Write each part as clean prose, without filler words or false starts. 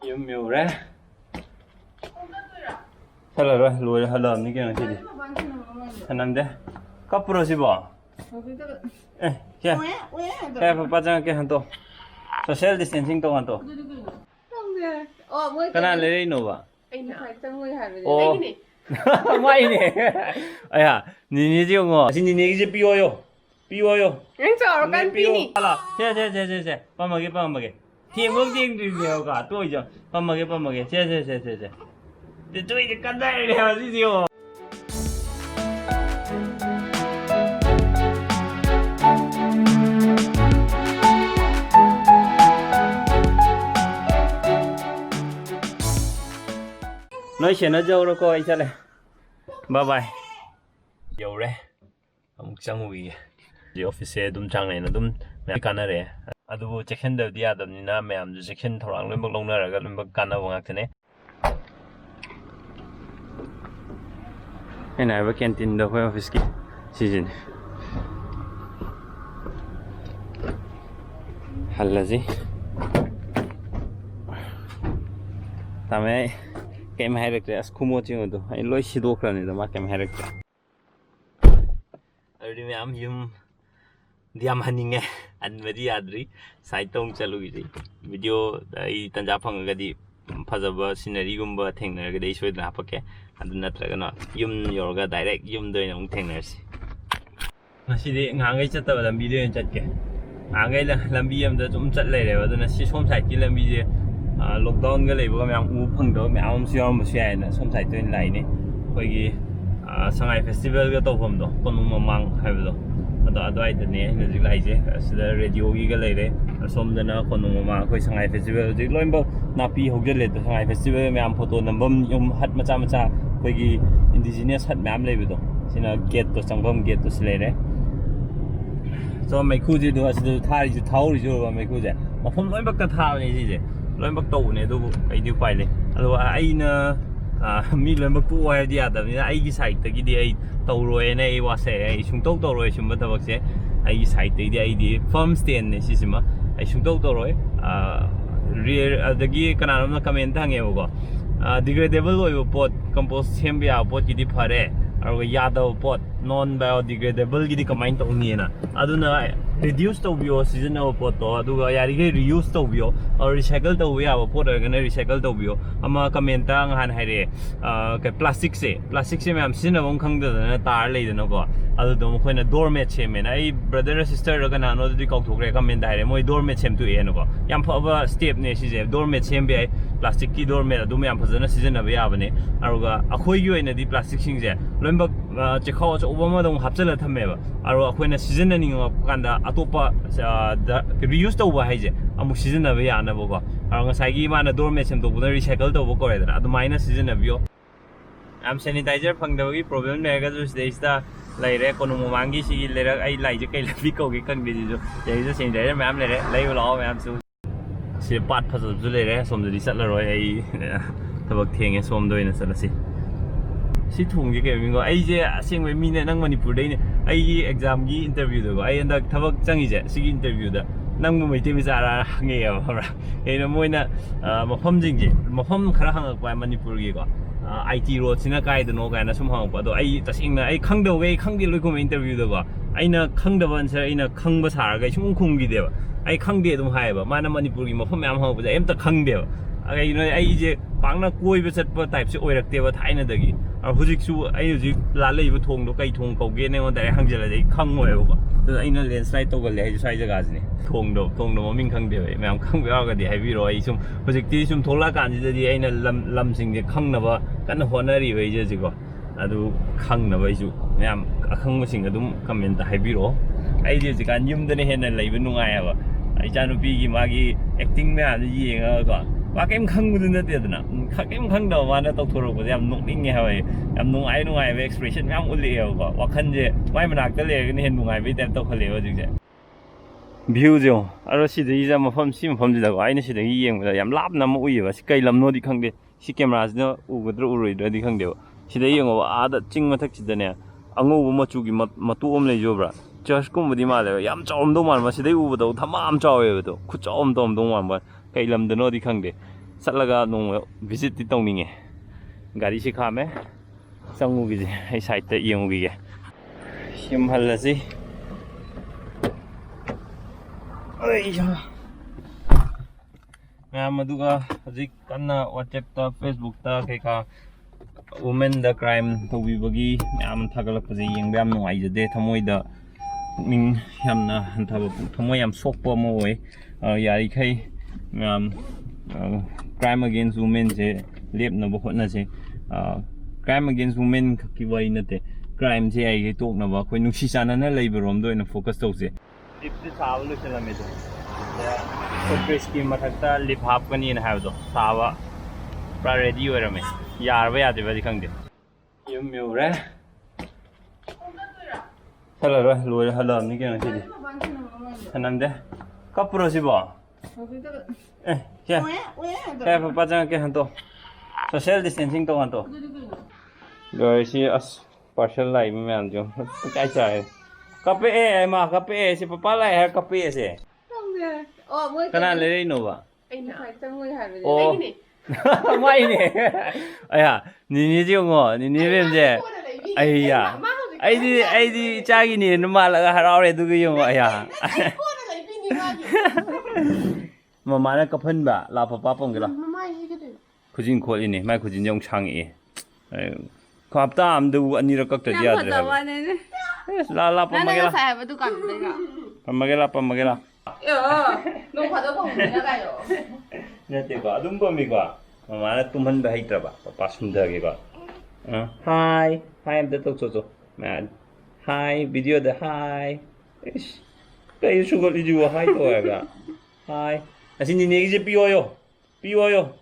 Yum rồi. Hello rồi, lùi hello ní cái này gì? Anh nằm đây. Cắp pro gì bỏ? Ê, kia. Kia papa jangan kia hantu. Social distancing to hantu. Cái này lấy nó ba? Oh. Mai này. Ai à, ni 지금 거. 신이 이제 비워요. 비워요. Enggak, kan pini. 알아. 제. 밥 먹게. 팀워크가 또 이제 밥 먹게. 제. 또 이제 간다 이래야지요. nói chuyện nó dâu đó cô ấy chắc này bye bye dâu đấy ông sang ngồi gì office đun trang này nó đun mẹ can này aduh check-in đầu tiên đó nina mẹ am check-in thằng lên bậc lông nữa rồi lên bậc can nào ngạc thế này cái này với canteen đâu phải office kia season hal là gì tao mấy kem harekte as kumo chingo do ai loi sido krani da ma kem harekte already me am yum diam haninge an medi adri saitong chalu gi video ai tanja phang ga di phajaba scenery gumba thengna ga dei soidna hapake adu natraga no yum yorga direct yum doi nong thengna si ngasi di ngangai chatta ba lambi de chatke ngangai la lambi am da zum chat lai re ba da si som sai ki lambi je lockdown cái này bữa mẹ u phăng đó mẹ ông siêu một xe này xong sai tuyên lại này bởi vì Shanghai festival cái tổ hợp đó còn một mang hay vậy đó đó ai tên này là lại chứ là radio cái này đấy xong rồi nó còn một mang cái Shanghai festival thì nói bao napi học cái này Shanghai festival mẹ ông photo nằm bấm yum hạt macha bởi vì indigenous hạt mẹ ông lấy vậy đó xin là gate đó sang bấm gate đó xí đấy cho mấy khu gì đó thì thay thì tháo đi cho mấy khu gì mà không nói bắt cái tháo này gì lối bắc tàu này tôi cái điều phải này, rồi ai nè mi lối bắc tàu hay đi à, tại vì ai cái site cái đi ai tàu rồi nàyว่าเสร็จchúng tôi tàu rồi chúng ta bắt sẽ ai cái site đi ai đi farm stand này xí mà ai chúng tôi tàu rồi real cái cái nào nó comment thằng em có degradable rồi pot compost xem bây giờ pot cái đi phải đấy, rồi yadaw pot non biodegradable cái đi comment tàu này nè, adu na reduce tàu bio seasonal pot to adu ga yari cái reuse tàu bio or recycle tàu ya pot rồi cái recycle tàu bio ama comment ta ngan hai re cái plastic se mà xin là ông không được nó tar lấy được nó có adu đó một cái doormat xem này ai brother sister rồi cái nào nó đi câu thuộc re comment hai re moi doormat xem tụi em nó có yam phở step này xí je doormat xem bị plastic ki doormat adu mà yam phở nó seasonal bây giờ này rồi cái akhoi yu này đi plastic sinh je lên bậc chỉ khó cho Obama đồng hợp là tham mà rồi akhoi nó seasonal này ngọc can da atopa reuse tàu hay je amuk seasonal bây giờ nó bao có rồi cái sai mà nó doormat xem tàu nó recycle tàu bao có rồi đó adu mai nó seasonal bio am sanitizer phang đâu cái problem này cái just đấy ta lấy ra còn một mang cái gì lấy ra ai lấy cho cái lấy câu cái cần cái gì rồi đấy cho sanitizer mà am lấy ra lấy vào đó mà am su sẽ bắt phát rồi lấy ra xong rồi đi sát rồi ai thằng bậc thiền cái xong rồi nó sẽ là gì si thùng cái mình gọi ai chứ xem với mình năng Manipur đấy này ai exam cái interview được ai đang thằng bậc chẳng gì chứ si interview đó năng mấy team ra ra nghe à rồi cái nó mới nè một phong gì một phong khá là hàng ở Manipur cái có IT road xin cái đó nó cái nó xung quanh quá đó ai tất nhiên là ai khăng đầu cái khăng đi lối của mình interview được quá ai nó khăng đầu anh sẽ ai nó khăng bớt sao cái xung khung gì đấy ai khăng đi đúng hay vậy mà nó Manipur cái một phong em học bây giờ em tất khăng đều cái nó ai chứ bằng nó cối với set type sẽ oi được tiêu thái nó được gì hujik su ai hujik lá lấy với thùng đó cây thùng cầu kia này mà tại hàng giờ là đấy khăng ngồi vậy từ anh nó landslide tàu cái này sai cái gì này thùng đó mà mình khăng đều mà em khăng với cái gì hay vì rồi xung hujik tí xung thô lá cái gì anh nó lâm sinh cái khăng nào cái nó hoa nari vậy chứ gì có 아주 khăng vậy chứ em khăng một sinh cái đúng comment hay vì rồi ai chứ cái nhung đây hiện nay lấy bên ngoài à ai cha nó bị cái acting mà cái gì cái và cái em khăng cái gì đó na cái em khăng đâu mà nó tao thua rồi em nung đi nghe vậy em nung ai về expression em uli hiểu có và khăn gì mai mà đặt cái này cái hiện nung ai với em tao khơi vậy chứ view chứ ở đây thì giờ mà phong gì đó ai nó thì cái gì mà em lắp nằm ui vậy cái làm nó đi khăng đi cái camera nó u cái ui rồi đi khăng đi thì đấy cái mà à đặt chính mà thật chứ này anh ngô mà chú cái mà tu om lấy rồi just cũng đi mà lấy em cho ông đâu mà thì đấy u đâu tham am cho vậy đâu cứ cho ông đâu mà cái làm đó nó đi khăng đi ꯆꯠꯂꯒ ꯅꯣꯡꯃ ꯚꯤꯖꯤꯠꯇꯤ ꯇꯧꯅꯤꯡꯉꯦ ꯒꯥꯔꯤꯁꯤ ꯈꯥꯝꯃꯦ ꯆꯪꯉꯨꯈꯤꯁꯦ ꯑꯩ ꯁꯥꯏꯠꯇ ꯌꯦꯡꯉꯨꯈꯤꯒꯦ ꯌꯨꯝ ꯍꯜꯂꯁꯤ ꯃꯌꯥꯝ ꯑꯗꯨꯒ ꯍꯧꯖꯤꯛ ꯀꯟꯅ ꯋꯥꯆꯦꯞꯇ ꯐꯦꯁꯕꯨꯛꯇ ꯀꯩꯀꯥ ꯋꯨꯃꯦꯟꯗ ꯀ꯭ꯔꯥꯏꯝ ꯇꯧꯕꯤꯕꯒꯤ ꯃꯌꯥꯝ ꯊꯥꯒꯠꯂꯛꯄꯁꯦ ꯌꯦꯡꯕ ꯌꯥꯝ ꯅꯨꯡꯉꯥꯏꯖꯗꯦ ꯊꯃꯣꯏꯗ ꯄꯨꯛꯅꯤꯡ ꯌꯥꯝꯅ ꯍꯟꯊꯕ ꯊꯃꯣꯏ ꯌꯥꯝ ꯁꯣꯛꯄ ꯑꯃ ꯑꯣꯏ ꯌꯥꯔꯤꯈꯩ ꯃꯌꯥꯝ ꯀ꯭ꯔꯥꯏꯝ ꯑꯒꯦꯟꯁ ꯋꯨꯃꯦꯟꯁꯦ ꯂꯦꯞꯅꯕ ꯍꯣꯠꯅꯁꯦ ꯀ꯭ꯔꯥꯏꯝ ꯑꯒꯦꯟꯁ ꯋꯨꯃꯦꯟ ꯈꯛꯀꯤ ꯋꯥꯔꯤ ꯅꯠꯇꯦ ꯀ꯭ꯔꯥꯏꯝꯁꯦ ꯌꯥꯔꯤꯈꯩ ꯇꯣꯛꯅꯕ ꯑꯩꯈꯣꯏ ꯅꯨꯡꯁꯤ ꯆꯥꯟꯅꯅ ꯂꯩꯕꯔꯣꯝꯗ ꯑꯣꯏꯅ ꯐꯣꯀꯁ ꯇꯧꯁꯦ ꯂꯤꯞꯇꯤ ꯁꯥꯕ ꯂꯣꯏꯁꯤꯜꯂꯝꯃꯦ ꯐꯨꯠꯕ꯭ꯔꯤꯖꯀꯤ ꯃꯊꯛꯇ ꯂꯤꯞ ꯍꯥꯞꯀꯅꯤꯅ ꯍꯥꯏꯕꯗꯣ ꯁꯥꯕ ꯄꯨꯔꯥ ꯔꯦꯗꯤ ꯑꯣꯏꯔꯝꯃꯦ ꯌꯥꯔꯕ ꯌꯥꯗ꯭ꯔꯤꯕꯗꯤ ꯈꯪꯗꯦ ꯌꯨꯝ ꯌꯧꯔꯦ ꯆꯠꯂꯔꯣꯏ ꯂꯣꯏꯔꯦ ꯍꯜꯂꯛꯑꯕꯅꯤ ꯀꯩꯅꯣ ꯁꯤꯗꯤ ꯁꯅꯝꯗꯦ ꯀꯞꯄꯨꯔꯣ ꯁꯤꯕꯣ ꯁꯦ ꯄꯄꯥ ꯆꯪꯉꯛꯀꯦ ꯍꯟꯇꯣ ꯁꯣꯁꯤꯌꯦꯜ ꯗꯤꯁꯇꯦꯟꯁꯤꯡ ꯇꯧ ꯍꯟꯇꯣ ꯂꯣꯏꯔꯦ ꯁꯤ ꯑꯁ ꯄꯥꯔꯁꯦꯜ ꯂꯥꯛꯏꯕ ꯃꯌꯥꯝꯁꯦ ꯄꯨꯡꯆꯥꯏ ꯆꯥꯏ ꯀꯞꯄꯛꯑꯦ ꯃꯥ ꯀꯞꯄꯛꯑꯦ ꯁꯤ ꯄꯄꯥ ꯂꯥꯛꯑꯦ ꯍꯥꯏꯔ ꯀꯞꯄꯛꯑꯦ ꯁꯦ ꯀꯅꯥ ꯂꯩꯔꯛꯏꯅꯣꯕ ꯑꯣ ꯃꯥꯏꯅꯦ ꯑꯩꯍꯥ ꯅꯤꯅꯦꯁꯦ ꯌꯦꯡꯉꯣ ꯅꯤꯅꯦ ꯕꯦꯝꯁꯦ ꯑꯩꯌꯥ ꯑꯩꯗꯤ ꯏꯆꯥꯒꯤꯅꯦꯅ ꯃꯥꯜꯂꯒ ꯍꯔꯥꯎꯔꯦ ꯑꯗꯨꯒ ꯌꯦꯡꯉꯣ ꯑꯩꯌꯥ ꯃꯃꯥꯅ ꯀꯞꯍꯟꯕ ꯂꯥ ꯄꯄꯥ ꯄꯝꯒꯦ ꯂꯥ ꯈꯨꯖꯤꯟ ꯈꯣꯠꯂꯤꯅꯦ ꯃꯥꯏ ꯈꯨꯖꯤꯟꯁꯦ ꯑꯃꯨꯛ ꯁꯥꯡꯉꯛꯑꯦ ꯍꯞꯇꯥ ꯑꯝꯗꯕꯨ ꯑꯅꯤꯔꯛ ꯀꯛꯇ꯭ꯔꯗꯤ ꯌꯥꯗ꯭ꯔꯦ ꯍꯥꯏꯕ ꯂꯥ ꯄꯝꯃꯒꯦ ꯂꯥ ꯄꯝꯃꯒꯦ ꯂꯥ ꯅꯠꯇꯦꯀꯣ ꯑꯗꯨꯝ ꯄꯝꯃꯤꯀꯣ ꯃꯃꯥꯅ ꯇꯨꯝꯍꯟꯕ ꯍꯩꯇ꯭ꯔꯕ ꯄꯄꯥ ꯁꯨꯝꯊꯒꯦꯀꯣ ꯍꯥꯏ ꯑꯝꯇ ꯇꯧꯊꯣꯛꯆꯣ ꯍꯥꯏ ꯚꯤꯗꯤꯑꯣꯗ ꯍꯥꯏ ꯏꯁ ꯀꯩ ꯁꯨꯒꯠꯂꯤꯁꯤꯕꯣ ꯍꯥꯏ ꯇꯧꯔꯒ ꯍꯥꯏ ꯑꯁꯤ ꯅꯤꯅꯦꯒꯤꯁꯦ ꯄꯤꯌꯣꯌꯣ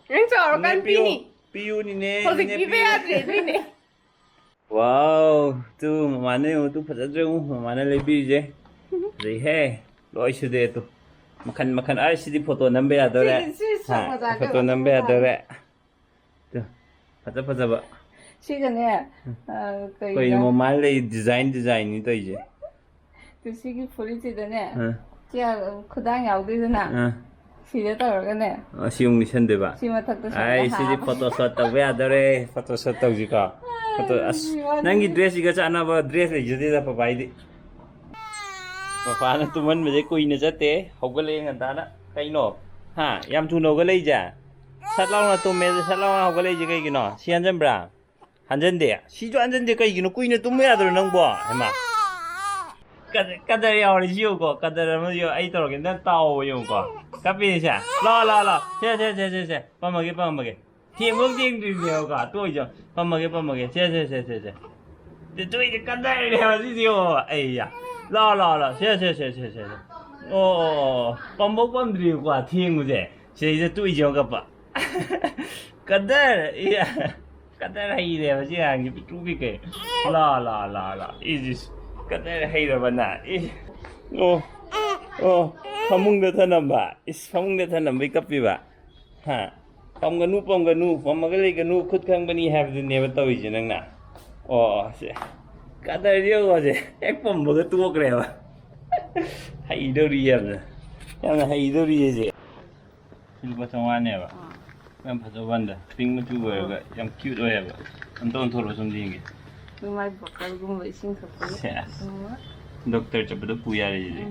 ꯅꯪ ꯆꯥꯎꯔꯀꯥꯟ ꯄꯤꯅꯤ ꯄꯤꯌꯨ ꯅꯤꯅꯦ ꯍꯧꯖꯤꯛ ꯄꯤꯕ ꯌꯥꯗ꯭ꯔꯦ ꯑꯗꯨꯏꯅꯦ ꯋꯥꯎ ꯇꯨ ꯃꯃꯥꯅ ꯌꯦꯡꯉꯨ ꯇꯨ ꯐꯖꯗ꯭ꯔꯦ ꯃꯃꯥꯅ ꯂꯩꯕꯤꯔꯤꯁꯦ ꯐꯖꯩꯍꯦ ꯂꯣꯏ ꯁꯨꯗꯦ ꯇꯨ ꯃꯈꯟ ꯁꯤꯗꯤ ꯐꯣꯇꯣ ꯅꯝꯕ ꯌꯥꯗꯧꯔꯦ ꯐꯣꯇꯣ ꯅꯝꯕ ꯌꯥꯗꯧꯔꯦ ꯇꯨ ꯐꯖꯕ ꯁꯤꯒꯅꯦ ꯀꯩꯅꯣ ꯃꯃꯥꯅ ꯂꯩ ꯗꯤꯖꯥꯏꯟꯅꯤ ꯇꯧꯔꯤꯁꯦ ꯁꯤꯒꯤ ꯐꯨꯔꯤꯠꯁꯤꯗꯅꯦ ꯈꯨꯗꯥꯡ ꯌꯥꯎꯗꯣꯏꯗꯅ ꯁꯤꯗ ꯇꯧꯔꯒꯅꯦ ꯁꯤ ꯑꯃꯨꯛ ꯂꯤꯁꯟꯗꯣꯏꯕ ꯁꯤ ꯃꯊꯛꯇ ꯁꯤꯗꯤ ꯐꯣꯇꯣ ꯁꯣꯠ ꯇꯧꯕ ꯌꯥꯗꯧꯔꯦ ꯐꯣꯇꯣ ꯁꯣꯠ ꯇꯧꯁꯤꯀꯣ ꯑꯁ ꯅꯪꯒꯤ ꯗ꯭ꯔꯦꯁꯁꯤꯒ ꯆꯥꯟꯅꯕ ꯗ꯭ꯔꯦꯁ ꯂꯩꯖꯗꯦꯗ ꯄꯄꯥꯏꯗꯤ ꯄꯄꯥꯅ ꯇꯨꯝꯍꯟꯕꯁꯦ ꯀꯨꯏꯅ ꯆꯠꯇꯦ ꯍꯧꯒꯠꯂꯛꯑꯦ ꯉꯟꯇꯥꯅ ꯀꯩꯅꯣ ꯌꯥꯝ ꯊꯨꯅ ꯍꯧꯒꯠꯂꯛꯏꯁꯦ ꯁꯠ ꯂꯥꯎꯅ ꯇꯨꯝꯃꯦ ꯁꯠ ꯂꯥꯎꯅ ꯍꯧꯒꯠꯂꯛꯏꯁꯦ ꯀꯩꯒꯤꯅꯣ ꯁꯤ ꯍꯟꯖꯟꯕ꯭ꯔꯥ ꯍꯟꯖꯟꯗꯦ ꯁꯤꯁꯨ ꯍꯟꯖꯟꯗꯦ ꯀꯩꯒꯤꯅꯣ ꯀꯨꯏꯅ ꯇꯨꯝꯕ ꯌꯥꯗ꯭ꯔꯣ ꯅꯪꯕꯣ ꯍꯩꯃꯥ ꯀꯗꯔ ꯌꯥꯎꯔꯤ ꯁꯤ ꯌꯦꯡꯉꯨꯀꯣ ꯀꯗꯔ ꯑꯃ ꯑꯩ ꯇꯧꯔꯒꯦ ꯅꯪ ꯇꯥꯎꯕ ꯌꯦꯡꯉꯨꯀꯣ ꯀꯞꯄꯤꯅꯦꯁꯦ ꯂꯥꯛꯑꯣ ꯁꯦ ꯄꯝꯃꯒꯦ ꯊꯦꯡꯐꯧ ꯊꯦꯡꯗ꯭ꯔꯤꯕꯅꯦꯕꯀꯣ ꯇꯣꯏꯁꯨ ꯄꯝꯃꯒꯦ ꯁꯦ ꯇꯣꯏꯁꯦ ꯀꯗꯔꯅꯦꯕ ꯁꯤꯁꯦ ꯌꯦꯡꯉꯣ ꯑꯩꯌꯥ ꯂꯥꯛꯑꯣ ꯁꯦ ꯑꯣ ꯄꯝꯐꯧ ꯄꯝꯗ꯭ꯔꯤꯕꯀꯣ ꯊꯦꯡꯕꯁꯦ ꯁꯤꯗꯩꯁꯤꯗ ꯇꯣꯏꯁꯦ ꯑꯃꯨꯛ ꯀꯞꯄ ꯀꯗꯔ ꯍꯩꯔꯦꯕ ꯁꯤ ꯑꯉꯥꯡꯁꯦ ꯄꯤꯛꯇ꯭ꯔꯨ ꯄꯤꯛꯈꯩ ꯂꯥ ꯏꯁ ꯀꯗꯔ ꯍꯩꯔꯕꯅ ꯐꯃꯨꯡꯗ ꯊꯅꯝꯕ ꯐꯃꯨꯡꯗ ꯊꯅꯝꯕꯩ ꯀꯞꯄꯤꯕ ꯄꯝꯒꯅꯨ ꯄꯝꯃꯒ ꯂꯩꯒꯅꯨ ꯈꯨꯠ ꯈꯪꯕꯅꯤ ꯍꯥꯏꯕꯗꯨꯅꯦꯕ ꯇꯧꯔꯤꯁꯦ ꯅꯪꯅ ꯁꯦ ꯀꯗꯔ ꯌꯦꯡꯉꯣꯁꯦ ꯍꯦꯛ ꯄꯝꯕꯒ ꯇꯣꯛꯈ꯭ꯔꯦꯕ ꯍꯩꯗꯧꯔꯤ ꯌꯥꯝꯅ ꯍꯩꯗꯧꯔꯤꯌꯦ ꯁꯤ ꯂꯨꯄꯥ 500ꯅꯦꯕ ꯌꯥꯝ ꯐꯖꯕ ꯋꯥꯟꯗ ꯄꯤꯡ ꯃꯆꯨ ꯑꯣꯏꯔꯒ ꯌꯥꯝ ꯀ꯭ꯌꯨꯠ ꯑꯣꯏꯌꯦꯕ ꯑꯝꯇ ꯑꯣꯟꯊꯣꯔꯛꯑꯣ ꯁꯨꯝ ꯌꯦꯡꯒꯦ ꯃꯥꯏ ꯕꯣꯇꯜꯒꯨꯝꯕ ꯏꯁꯤꯡ ꯊꯛꯄ ꯗꯣꯛꯇꯔ ꯆꯠꯄꯗ ꯄꯨ ꯌꯥꯔꯦ ꯁꯤꯗꯤ